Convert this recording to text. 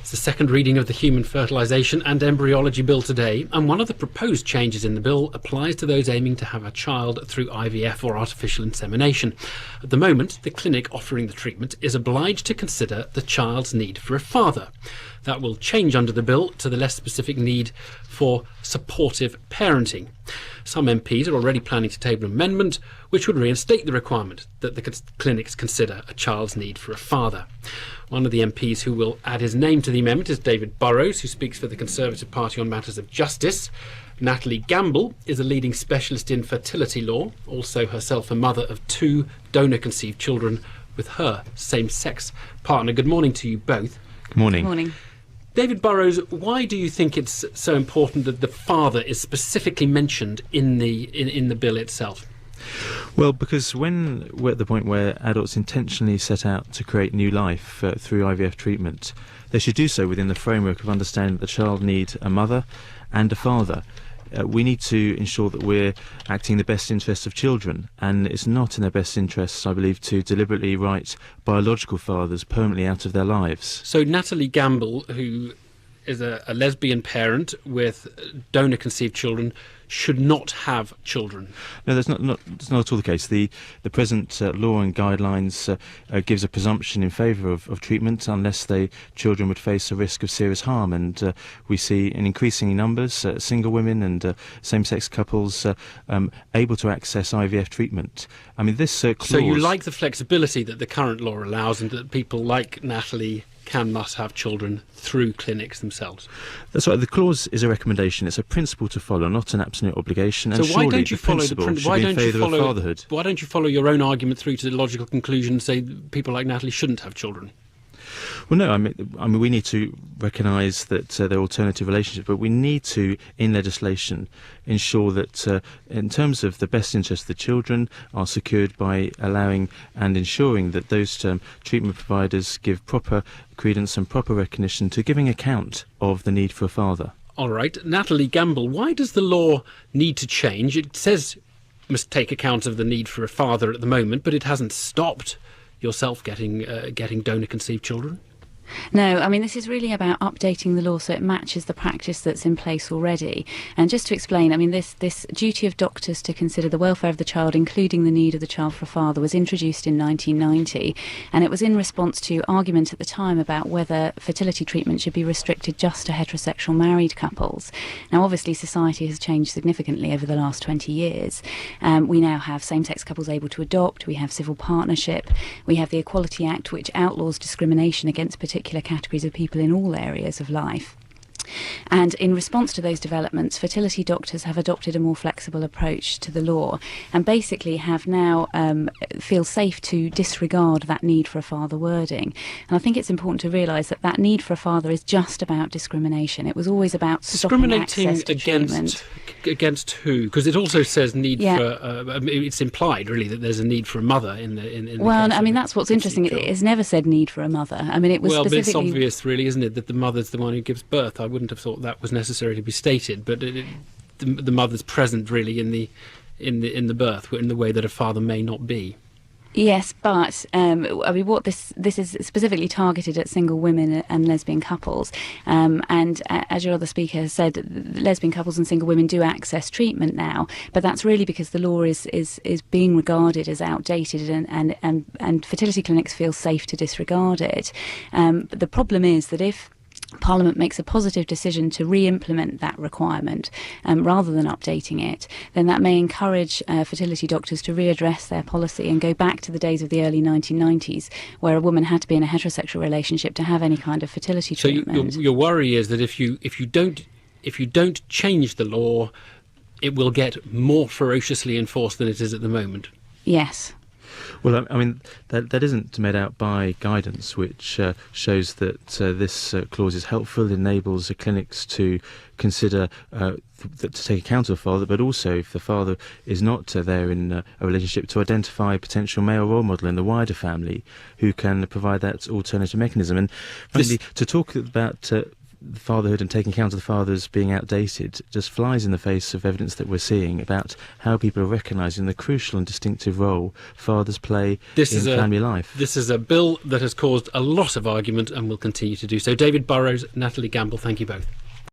It's the second reading of the Human Fertilisation and Embryology Bill today, and one of the proposed changes in the bill applies to those aiming to have a child through IVF or artificial insemination. At the moment, the clinic offering the treatment is obliged to consider the child's need for a father. That will change under the bill to the less specific need for supportive parenting. Some MPs are already planning to table an amendment which would reinstate the requirement that the clinics consider a child's need for a father. One of the MPs who will add his name to the amendment is David Burrows, who speaks for the Conservative Party on matters of justice. Natalie Gamble is a leading specialist in fertility law, also herself a mother of 2 donor-conceived children with her same-sex partner. Good morning to you both. Good morning. Good morning. David Burrows, why do you think it's so important that the father is specifically mentioned in the bill itself? Well, because when we're at the point where adults intentionally set out to create new life through IVF treatment, they should do so within the framework of understanding that the child needs a mother and a father. We need to ensure that we're acting in the best interests of children, and it's not in their best interests, I believe, to deliberately write biological fathers permanently out of their lives. So Natalie Gamble, who is a lesbian parent with donor-conceived children, should not have children. No, that's not at all the case. The present law and guidelines gives a presumption in favour of treatment unless children would face a risk of serious harm, and we see in increasing numbers single women and same-sex couples able to access IVF treatment. I mean, this clause... So you like the flexibility that the current law allows, and that people like Natalie must have children through clinics themselves? That's right. The clause is a recommendation. It's a principle to follow, not an absolute obligation. And so why don't you follow why don't you follow your own argument through to the logical conclusion and say people like Natalie shouldn't have children? Well, no, I mean, we need to recognise that there are alternative relationships, but we need to, in legislation, ensure that in terms of the best interests of the children are secured by allowing and ensuring that those treatment providers give proper credence and proper recognition to giving account of the need for a father. All right. Natalie Gamble, why does the law need to change? It says must take account of the need for a father at the moment, but it hasn't stopped yourself getting donor-conceived children? No, I mean, this is really about updating the law so it matches the practice that's in place already. And just to explain, I mean, this duty of doctors to consider the welfare of the child, including the need of the child for a father, was introduced in 1990, and it was in response to argument at the time about whether fertility treatment should be restricted just to heterosexual married couples. Now, obviously, society has changed significantly over the last 20 years. We now have same-sex couples able to adopt, we have civil partnership, we have the Equality Act, which outlaws discrimination against particular categories of people in all areas of life. And in response to those developments, fertility doctors have adopted a more flexible approach to the law and basically have now feel safe to disregard that need for a father wording. And I think it's important to realise that that need for a father is just about discrimination. It was always about stopping access to treatment. Against who? Because it also says need for... it's implied, really, that there's a need for a mother in the well, I mean, that's what's interesting. It's never said need for a mother. I mean, it was specifically... But it's obvious, really, isn't it, that the mother's the one who gives birth. I wouldn't have thought that was necessary to be stated, but the mother's present, really, in the birth, in the way that a father may not be. Yes, but I mean, what this is specifically targeted at single women and lesbian couples, and as your other speaker has said, lesbian couples and single women do access treatment now, but that's really because the law is being regarded as outdated, and fertility clinics feel safe to disregard it. But the problem is that if Parliament makes a positive decision to re-implement that requirement rather than updating it, then that may encourage fertility doctors to readdress their policy and go back to the days of the early 1990s, where a woman had to be in a heterosexual relationship to have any kind of fertility treatment. So your worry is that if you don't change the law, it will get more ferociously enforced than it is at the moment. Yes. Well, I mean, that isn't made out by guidance, which shows that this clause is helpful, enables the clinics to consider, to take account of the father, but also, if the father is not there in a relationship, to identify a potential male role model in the wider family who can provide that alternative mechanism. And finally, to talk about fatherhood and taking account of the fathers being outdated just flies in the face of evidence that we're seeing about how people are recognising the crucial and distinctive role fathers play in family life. This is a bill that has caused a lot of argument and will continue to do so. David Burrows, Natalie Gamble, thank you both.